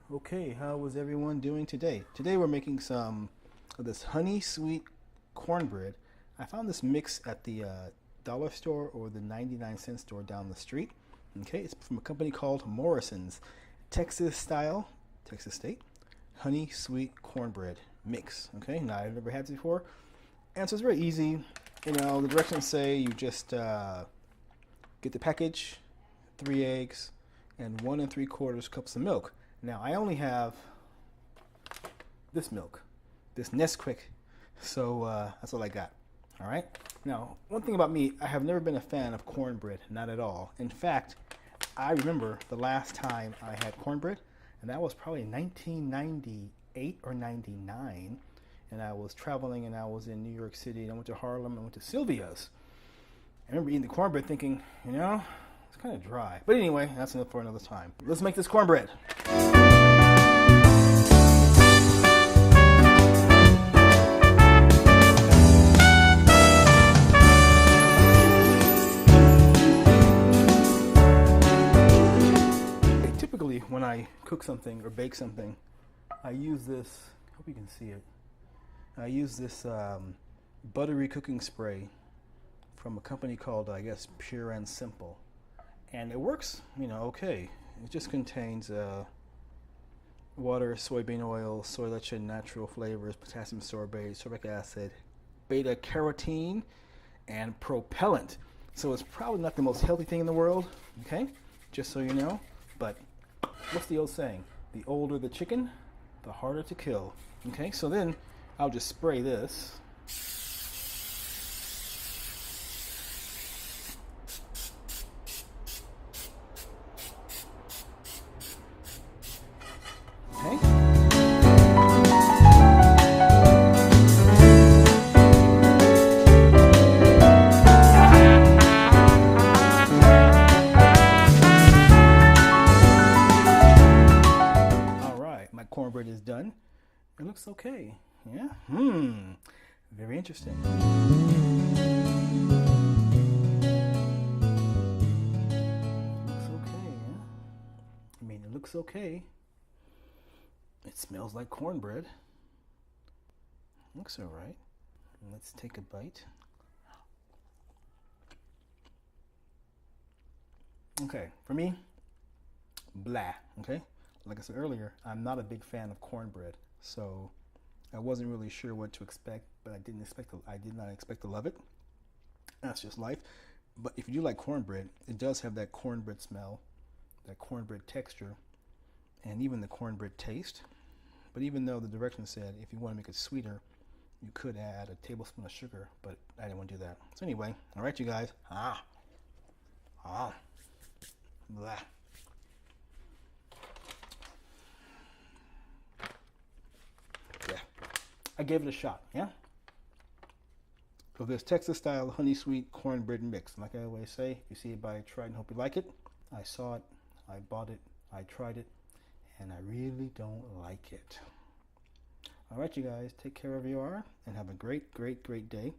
Okay, how was everyone doing today? Today we're making some of this honey sweet cornbread. I found this mix at the dollar store or the 99-cent store down the street. Okay, it's from a company called Morrison's. Texas style, Texas state, honey sweet cornbread mix. Okay, now I've never had this before. And so it's very easy. You know, the directions say you just get the package, 3 eggs, and 1 3/4 cups of milk. Now I only have this milk, this Nesquik, so that's all I got. All right. Now, one thing about me, I have never been a fan of cornbread, not at all. In fact, I remember the last time I had cornbread, and that was probably 1998 or 99, and I was traveling and I was in New York City, and I went to Harlem, I went to Sylvia's. I remember eating the cornbread thinking, you know, it's kind of dry. But anyway, that's enough for another time. Let's make this cornbread. Typically, when I cook something or bake something, I use this, I hope you can see it. I use this buttery cooking spray from a company called, I guess, Pure and Simple. And it works, you know, okay. It just contains water, soybean oil, soy lecithin, natural flavors, potassium sorbate, sorbic acid, beta carotene, and propellant. So it's probably not the most healthy thing in the world, okay? Just so you know. But what's the old saying? The older the chicken, the harder to kill. Okay, so then I'll just spray this. Okay. All right, my cornbread is done. It looks okay. Yeah? Very interesting. Looks okay, yeah? I mean, it looks okay. It smells like cornbread. Looks all right. Let's take a bite. Okay, for me, blah, okay? Like I said earlier, I'm not a big fan of cornbread, so I wasn't really sure what to expect, but I did not expect to love it. That's just life. But if you do like cornbread, it does have that cornbread smell, that cornbread texture, and even the cornbread taste. But even though the directions said if you want to make it sweeter, you could add a tablespoon of sugar, but I didn't want to do that. So anyway, all right, you guys. Blah. Yeah, I gave it a shot, yeah? So this Texas style honey sweet cornbread mix. Like I always say, if you see it, buy it, try it, and hope you like it. I saw it, I bought it, I tried it, and I really don't like it. All right, you guys, take care wherever you are, and have a great, great, great day.